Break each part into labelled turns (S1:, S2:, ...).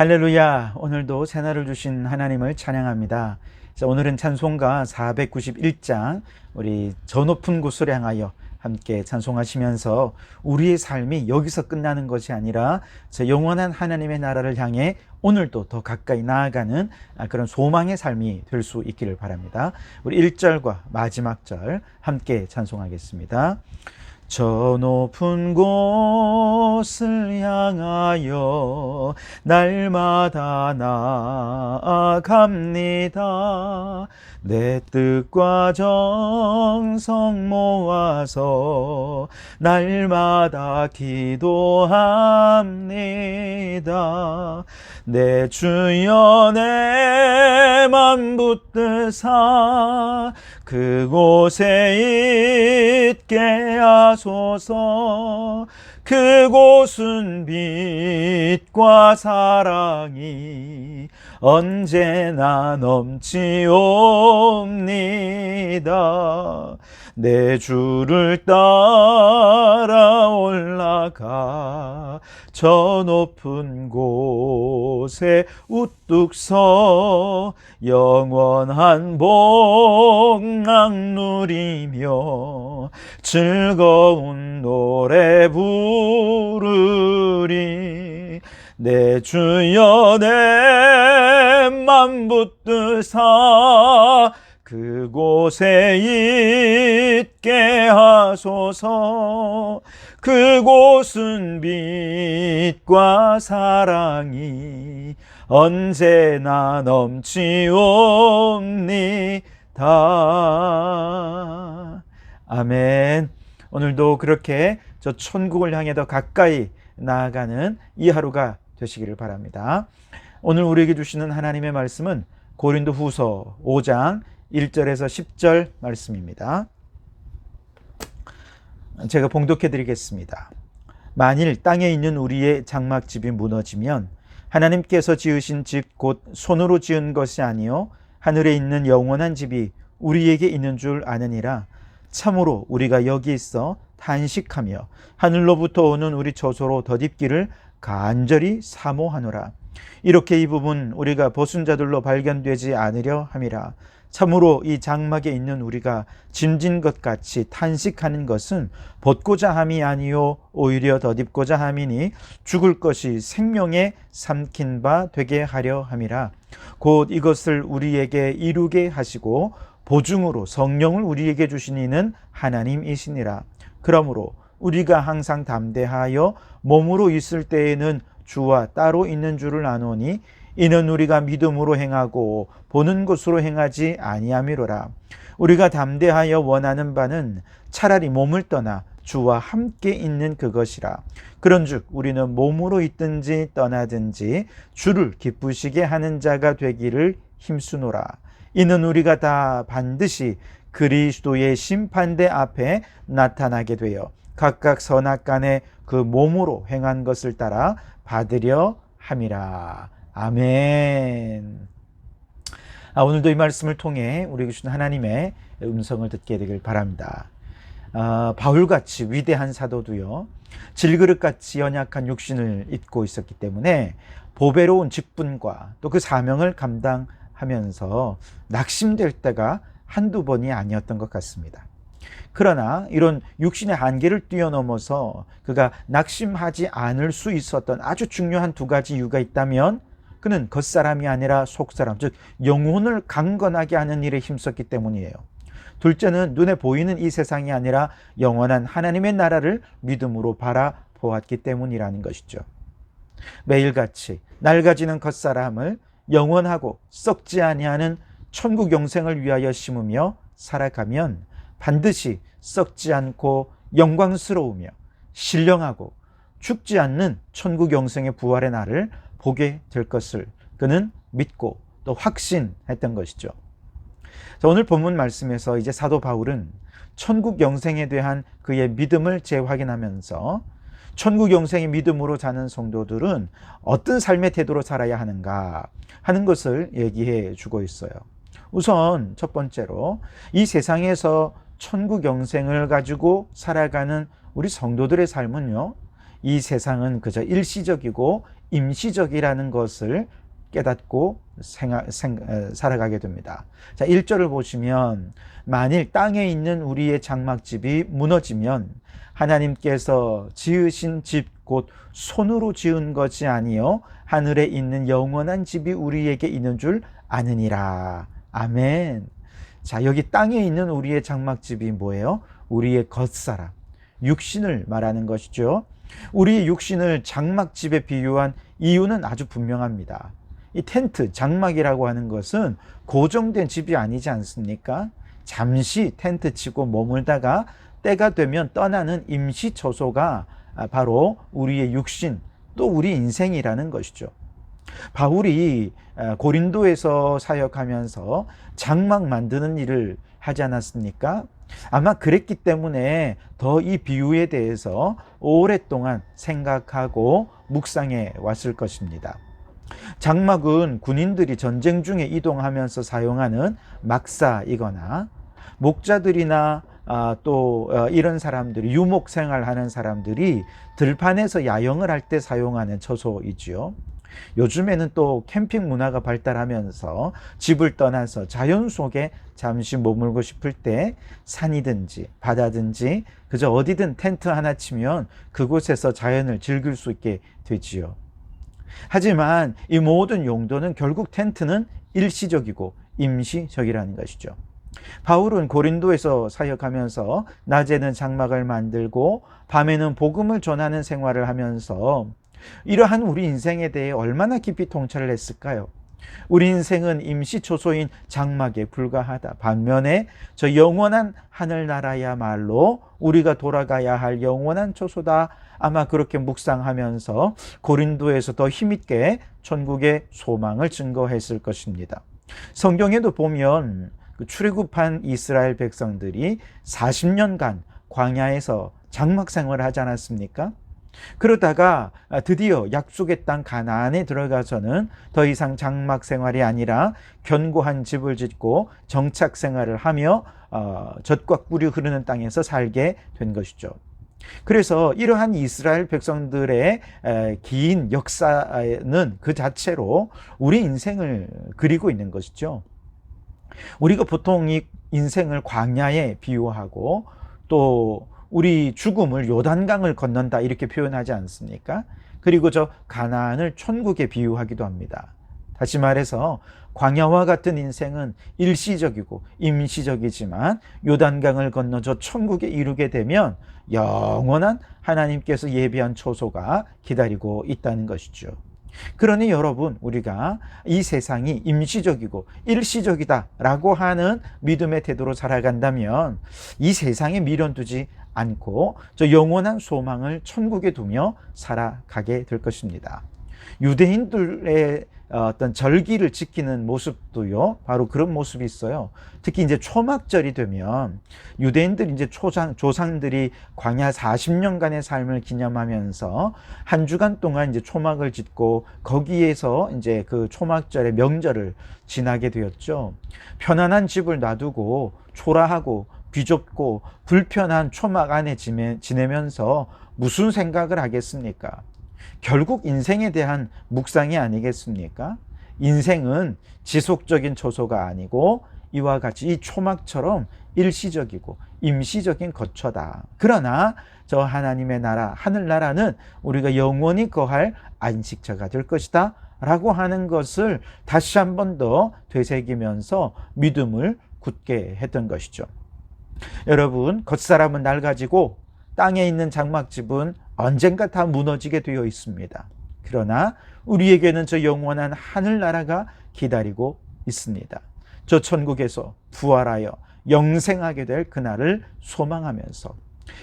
S1: 할렐루야. 오늘도 새날을 주신 하나님을 찬양합니다. 자, 오늘은 찬송가 491장 우리 저 높은 곳을 향하여 함께 찬송하시면서 우리의 삶이 여기서 끝나는 것이 아니라 저 영원한 하나님의 나라를 향해 오늘도 더 가까이 나아가는 그런 소망의 삶이 될 수 있기를 바랍니다. 우리 1절과 마지막 절 함께 찬송하겠습니다. 저 높은 곳을 향하여 날마다 나아갑니다. 내 뜻과 정성 모아서 날마다 기도합니다. 내 주여 내 맘 붙드사 그곳에 있게 하소서. 그곳은 빛과 사랑이 언제나 넘치옵니다. 내 주를 따라 올라가 저 높은 곳에 우뚝 서 영원한 복락 누리며 즐거운 노래 부르리. 내 주여 내 맘 붙드사 그곳에 있게 하소서. 그곳은 빛과 사랑이 언제나 넘치옵니다. 아멘. 오늘도 그렇게 저 천국을 향해 더 가까이 나아가는 이 하루가 되시기를 바랍니다. 오늘 우리에게 주시는 하나님의 말씀은 고린도후서 5장 1절에서 10절 말씀입니다. 제가 봉독해 드리겠습니다. 만일 땅에 있는 우리의 장막집이 무너지면 하나님께서 지으신 집 곧 손으로 지은 것이 아니요 하늘에 있는 영원한 집이 우리에게 있는 줄 아느니라. 참으로 우리가 여기 있어 탄식하며 하늘로부터 오는 우리 조소로 덧입기를 간절히 사모하노라. 이렇게 이 부분 우리가 벗은 자들로 발견되지 않으려 함이라. 참으로 이 장막에 있는 우리가 짐진 것 같이 탄식하는 것은 벗고자 함이 아니요 오히려 덧입고자 함이니 죽을 것이 생명에 삼킨 바 되게 하려 함이라. 곧 이것을 우리에게 이루게 하시고 보증으로 성령을 우리에게 주신 이는 하나님이시니라. 그러므로 우리가 항상 담대하여 몸으로 있을 때에는 주와 따로 있는 줄을 아노니 이는 우리가 믿음으로 행하고 보는 것으로 행하지 아니함이로라. 우리가 담대하여 원하는 바는 차라리 몸을 떠나 주와 함께 있는 그것이라. 그런즉 우리는 몸으로 있든지 떠나든지 주를 기쁘시게 하는 자가 되기를 힘쓰노라. 이는 우리가 다 반드시 그리스도의 심판대 앞에 나타나게 되어 각각 선악간에 그 몸으로 행한 것을 따라 받으려 함이라. 아멘. 오늘도 이 말씀을 통해 우리에게 주신 하나님의 음성을 듣게 되길 바랍니다. 바울같이 위대한 사도도요, 질그릇같이 연약한 육신을 입고 있었기 때문에 보배로운 직분과 또 그 사명을 감당하면서 낙심될 때가 한두 번이 아니었던 것 같습니다. 그러나 이런 육신의 한계를 뛰어넘어서 그가 낙심하지 않을 수 있었던 아주 중요한 두 가지 이유가 있다면 그는 겉사람이 아니라 속사람, 즉 영혼을 강건하게 하는 일에 힘썼기 때문이에요. 둘째는 눈에 보이는 이 세상이 아니라 영원한 하나님의 나라를 믿음으로 바라보았기 때문이라는 것이죠. 매일같이 낡아지는 겉사람을 영원하고 썩지 아니하는 천국 영생을 위하여 심으며 살아가면 반드시 썩지 않고 영광스러우며 신령하고 죽지 않는 천국 영생의 부활의 날을 보게 될 것을 그는 믿고 또 확신했던 것이죠. 자, 오늘 본문 말씀에서 이제 사도 바울은 천국 영생에 대한 그의 믿음을 재확인하면서 천국 영생의 믿음으로 사는 성도들은 어떤 삶의 태도로 살아야 하는가 하는 것을 얘기해 주고 있어요. 우선 첫 번째로 이 세상에서 천국 영생을 가지고 살아가는 우리 성도들의 삶은요, 이 세상은 그저 일시적이고 임시적이라는 것을 깨닫고 살아가게 됩니다. 자, 1절을 보시면 만일 땅에 있는 우리의 장막집이 무너지면 하나님께서 지으신 집 곧 손으로 지은 것이 아니요 하늘에 있는 영원한 집이 우리에게 있는 줄 아느니라. 아멘. 자, 여기 땅에 있는 우리의 장막집이 뭐예요? 우리의 겉사람, 육신을 말하는 것이죠. 우리의 육신을 장막집에 비유한 이유는 아주 분명합니다. 이 텐트, 장막이라고 하는 것은 고정된 집이 아니지 않습니까? 잠시 텐트 치고 머물다가 때가 되면 떠나는 임시 처소가 바로 우리의 육신, 또 우리 인생이라는 것이죠. 바울이 고린도에서 사역하면서 장막 만드는 일을 하지 않았습니까? 아마 그랬기 때문에 더 이 비유에 대해서 오랫동안 생각하고 묵상해 왔을 것입니다. 장막은 군인들이 전쟁 중에 이동하면서 사용하는 막사이거나 목자들이나 또 이런 사람들이 유목 생활하는 사람들이 들판에서 야영을 할 때 사용하는 처소이지요. 요즘에는 또 캠핑 문화가 발달하면서 집을 떠나서 자연 속에 잠시 머물고 싶을 때 산이든지 바다든지 그저 어디든 텐트 하나 치면 그곳에서 자연을 즐길 수 있게 되지요. 하지만 이 모든 용도는 결국 텐트는 일시적이고 임시적이라는 것이죠. 바울은 고린도에서 사역하면서 낮에는 장막을 만들고 밤에는 복음을 전하는 생활을 하면서 이러한 우리 인생에 대해 얼마나 깊이 통찰을 했을까요? 우리 인생은 임시초소인 장막에 불과하다. 반면에 저 영원한 하늘나라야말로 우리가 돌아가야 할 영원한 초소다. 아마 그렇게 묵상하면서 고린도에서 더 힘있게 천국의 소망을 증거했을 것입니다. 성경에도 보면 출애굽한 이스라엘 백성들이 40년간 광야에서 장막 생활을 하지 않았습니까? 그러다가 드디어 약속의 땅 가나안에 들어가서는 더 이상 장막 생활이 아니라 견고한 집을 짓고 정착 생활을 하며 젖과 꿀이 흐르는 땅에서 살게 된 것이죠. 그래서 이러한 이스라엘 백성들의 긴 역사는 그 자체로 우리 인생을 그리고 있는 것이죠. 우리가 보통 이 인생을 광야에 비유하고 또 우리 죽음을 요단강을 건넌다 이렇게 표현하지 않습니까? 그리고 저 가나안을 천국에 비유하기도 합니다. 다시 말해서 광야와 같은 인생은 일시적이고 임시적이지만 요단강을 건너 저 천국에 이르게 되면 영원한 하나님께서 예비한 초소가 기다리고 있다는 것이죠. 그러니 여러분, 우리가 이 세상이 임시적이고 일시적이다라고 하는 믿음의 태도로 살아간다면 이 세상에 미련 두지 않고 저 영원한 소망을 천국에 두며 살아가게 될 것입니다. 유대인들의 어떤 절기를 지키는 모습도요, 바로 그런 모습이 있어요. 특히 이제 초막절이 되면 유대인들이 이제 조상들이 광야 40년간의 삶을 기념하면서 한 주간 동안 이제 초막을 짓고 거기에서 이제 그 초막절의 명절을 지나게 되었죠. 편안한 집을 놔두고 초라하고 비좁고 불편한 초막 안에 지내면서 무슨 생각을 하겠습니까? 결국 인생에 대한 묵상이 아니겠습니까? 인생은 지속적인 초소가 아니고 이와 같이 이 초막처럼 일시적이고 임시적인 거처다. 그러나 저 하나님의 나라, 하늘나라는 우리가 영원히 거할 안식처가 될 것이다 라고 하는 것을 다시 한 번 더 되새기면서 믿음을 굳게 했던 것이죠. 여러분, 겉사람은 낡아지고 땅에 있는 장막집은 언젠가 다 무너지게 되어 있습니다. 그러나 우리에게는 저 영원한 하늘나라가 기다리고 있습니다. 저 천국에서 부활하여 영생하게 될 그날을 소망하면서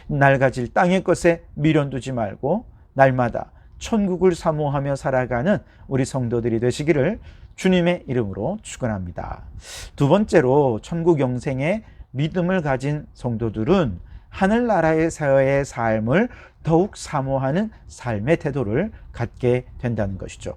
S1: 낡아질 땅의 것에 미련 두지 말고 날마다 천국을 사모하며 살아가는 우리 성도들이 되시기를 주님의 이름으로 축원합니다. 두 번째로 천국 영생에 믿음을 가진 성도들은 하늘나라에서의 삶을 더욱 사모하는 삶의 태도를 갖게 된다는 것이죠.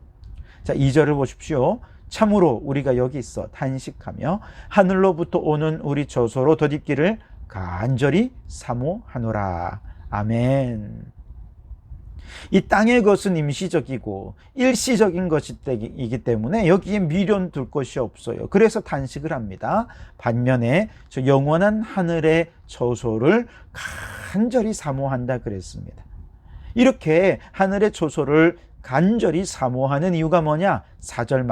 S1: 자, 2절을 보십시오. 참으로 우리가 여기 있어 탄식하며 하늘로부터 오는 우리 저소로 덧입기를 간절히 사모하노라. 아멘. 이 땅의 것은 임시적이고 일시적인 것이기 때문에 여기에 미련 둘 것이 없어요. 그래서 단식을 합니다. 반면에 저 영원한 하늘의 처소를 간절히 사모한다 그랬습니다. 이렇게 하늘의 처소를 간절히 사모하는 이유가 뭐냐? 4절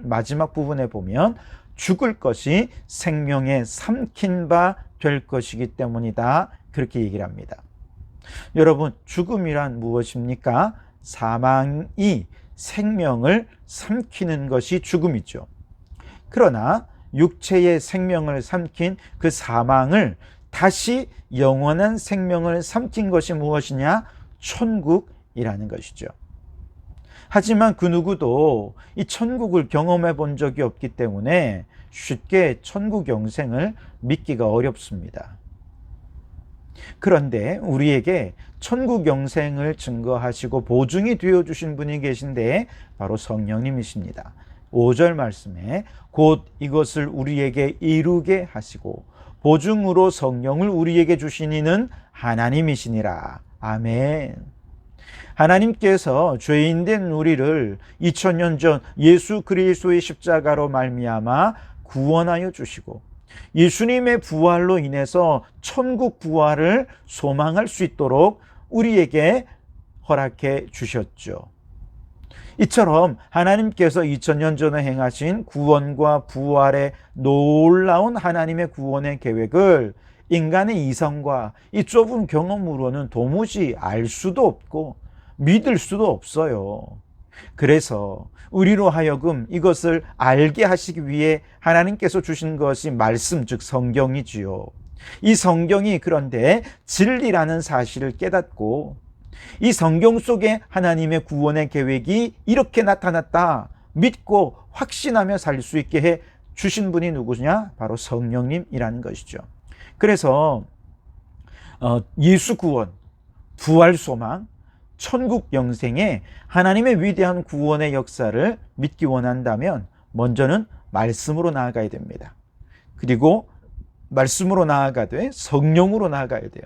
S1: 마지막 부분에 보면 죽을 것이 생명에 삼킨 바 될 것이기 때문이다. 그렇게 얘기를 합니다. 여러분, 죽음이란 무엇입니까? 사망이 생명을 삼키는 것이 죽음이죠. 그러나 육체의 생명을 삼킨 그 사망을 다시 영원한 생명을 삼킨 것이 무엇이냐? 천국이라는 것이죠. 하지만 그 누구도 이 천국을 경험해 본 적이 없기 때문에 쉽게 천국 영생을 믿기가 어렵습니다. 그런데 우리에게 천국 영생을 증거하시고 보증이 되어주신 분이 계신데 바로 성령님이십니다. 5절 말씀에 곧 이것을 우리에게 이루게 하시고 보증으로 성령을 우리에게 주신 이는 하나님이시니라. 아멘. 하나님께서 죄인된 우리를 2000년 전 예수 그리스도의 십자가로 말미암아 구원하여 주시고 예수님의 부활로 인해서 천국 부활을 소망할 수 있도록 우리에게 허락해 주셨죠. 이처럼 하나님께서 2000년 전에 행하신 구원과 부활의 놀라운 하나님의 구원의 계획을 인간의 이성과 이 좁은 경험으로는 도무지 알 수도 없고 믿을 수도 없어요. 그래서 우리로 하여금 이것을 알게 하시기 위해 하나님께서 주신 것이 말씀, 즉 성경이지요. 이 성경이 그런데 진리라는 사실을 깨닫고 이 성경 속에 하나님의 구원의 계획이 이렇게 나타났다 믿고 확신하며 살 수 있게 해 주신 분이 누구냐? 바로 성령님이라는 것이죠. 그래서 예수 구원, 부활 소망, 천국 영생에 하나님의 위대한 구원의 역사를 믿기 원한다면 먼저는 말씀으로 나아가야 됩니다. 그리고 말씀으로 나아가되 성령으로 나아가야 돼요.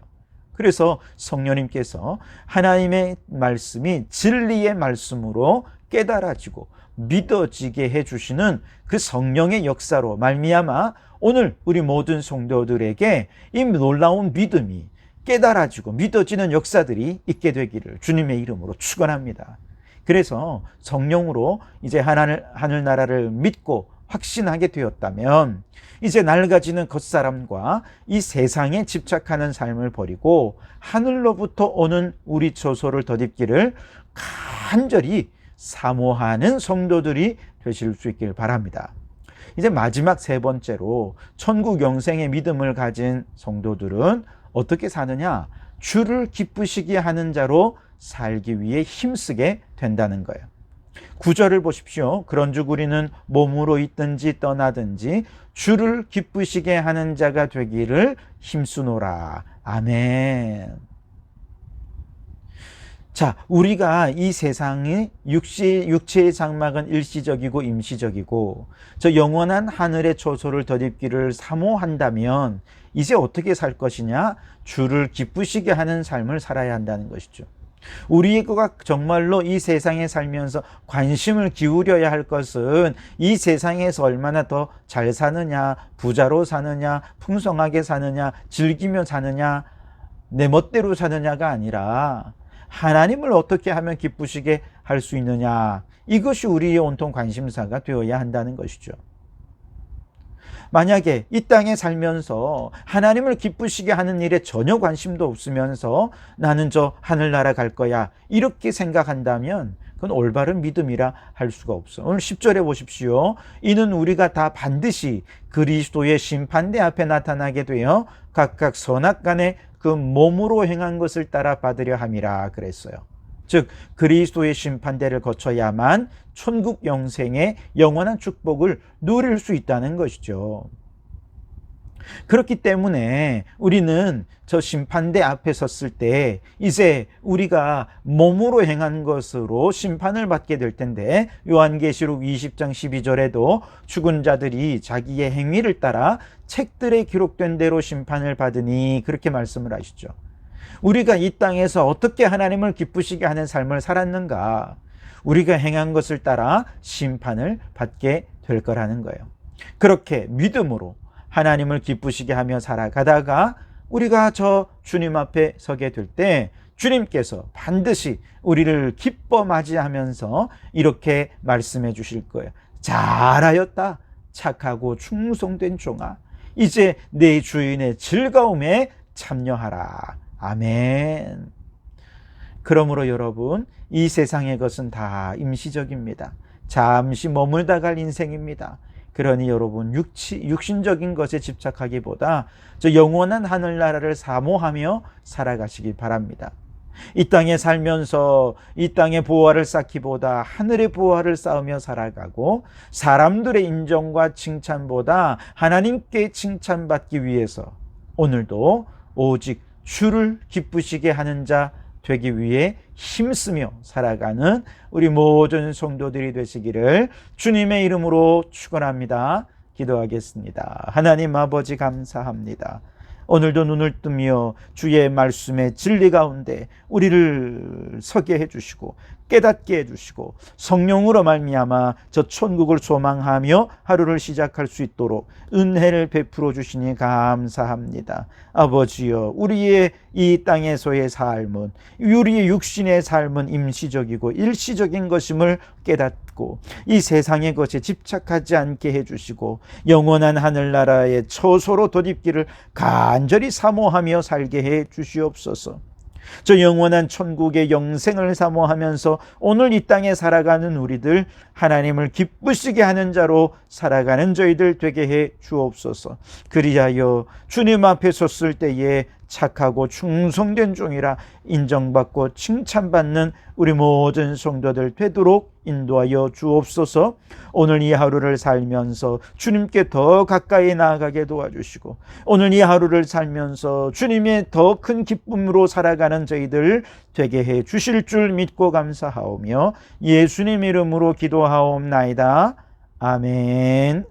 S1: 그래서 성령님께서 하나님의 말씀이 진리의 말씀으로 깨달아지고 믿어지게 해주시는 그 성령의 역사로 말미암아 오늘 우리 모든 성도들에게 이 놀라운 믿음이 깨달아지고 믿어지는 역사들이 있게 되기를 주님의 이름으로 축원합니다. 그래서 성령으로 이제 하늘나라를 믿고 확신하게 되었다면 이제 낡아지는 겉사람과 이 세상에 집착하는 삶을 버리고 하늘로부터 오는 우리 처소를 덧입기를 간절히 사모하는 성도들이 되실 수 있길 바랍니다. 이제 마지막 세 번째로 천국 영생의 믿음을 가진 성도들은 어떻게 사느냐? 주를 기쁘시게 하는 자로 살기 위해 힘쓰게 된다는 거예요. 9절을 보십시오. 그런즉 우리는 몸으로 있든지 떠나든지 주를 기쁘시게 하는 자가 되기를 힘쓰노라. 아멘. 자, 우리가 이 세상의 육체의 장막은 일시적이고 임시적이고 저 영원한 하늘의 처소를 덧입기를 사모한다면 이제 어떻게 살 것이냐? 주를 기쁘시게 하는 삶을 살아야 한다는 것이죠. 우리가 정말로 이 세상에 살면서 관심을 기울여야 할 것은 이 세상에서 얼마나 더 잘 사느냐, 부자로 사느냐, 풍성하게 사느냐, 즐기며 사느냐, 내 멋대로 사느냐가 아니라 하나님을 어떻게 하면 기쁘시게 할 수 있느냐, 이것이 우리의 온통 관심사가 되어야 한다는 것이죠. 만약에 이 땅에 살면서 하나님을 기쁘시게 하는 일에 전혀 관심도 없으면서 나는 저 하늘나라 갈 거야 이렇게 생각한다면 그건 올바른 믿음이라 할 수가 없어. 오늘 10절에 보십시오. 이는 우리가 다 반드시 그리스도의 심판대 앞에 나타나게 되어 각각 선악간에 그 몸으로 행한 것을 따라 받으려 함이라 그랬어요. 즉 그리스도의 심판대를 거쳐야만 천국 영생의 영원한 축복을 누릴 수 있다는 것이죠. 그렇기 때문에 우리는 저 심판대 앞에 섰을 때 이제 우리가 몸으로 행한 것으로 심판을 받게 될 텐데 요한계시록 20장 12절에도 죽은 자들이 자기의 행위를 따라 책들에 기록된 대로 심판을 받으니 그렇게 말씀을 하시죠. 우리가 이 땅에서 어떻게 하나님을 기쁘시게 하는 삶을 살았는가? 우리가 행한 것을 따라 심판을 받게 될 거라는 거예요. 그렇게 믿음으로 하나님을 기쁘시게 하며 살아가다가 우리가 저 주님 앞에 서게 될 때 주님께서 반드시 우리를 기뻐 맞이하면서 이렇게 말씀해 주실 거예요. 잘하였다, 착하고 충성된 종아. 이제 내 주인의 즐거움에 참여하라. 아멘. 그러므로 여러분, 이 세상의 것은 다 임시적입니다. 잠시 머물다 갈 인생입니다. 그러니 여러분, 육신적인 것에 집착하기보다 저 영원한 하늘나라를 사모하며 살아가시기 바랍니다. 이 땅에 살면서 이 땅의 보화를 쌓기보다 하늘의 보화를 쌓으며 살아가고, 사람들의 인정과 칭찬보다 하나님께 칭찬받기 위해서 오늘도 오직 주를 기쁘시게 하는 자 되기 위해 힘쓰며 살아가는 우리 모든 성도들이 되시기를 주님의 이름으로 축원합니다. 기도하겠습니다. 하나님 아버지, 감사합니다. 오늘도 눈을 뜨며 주의 말씀의 진리 가운데 우리를 서게 해주시고 깨닫게 해주시고 성령으로 말미암아 저 천국을 소망하며 하루를 시작할 수 있도록 은혜를 베풀어 주시니 감사합니다. 아버지여, 우리의 이 땅에서의 삶은, 우리의 육신의 삶은 임시적이고 일시적인 것임을 깨닫고 이 세상의 것에 집착하지 않게 해주시고 영원한 하늘나라의 처소로 덧입기를 간절히 사모하며 살게 해 주시옵소서. 저 영원한 천국의 영생을 사모하면서 오늘 이 땅에 살아가는 우리들, 하나님을 기쁘시게 하는 자로 살아가는 저희들 되게 해 주옵소서. 그리하여 주님 앞에 섰을 때에 착하고 충성된 종이라 인정받고 칭찬받는 우리 모든 성도들 되도록 인도하여 주옵소서. 오늘 이 하루를 살면서 주님께 더 가까이 나아가게 도와주시고, 오늘 이 하루를 살면서 주님의 더 큰 기쁨으로 살아가는 저희들 되게 해 주실 줄 믿고 감사하오며 예수님 이름으로 기도하옵나이다. 아멘.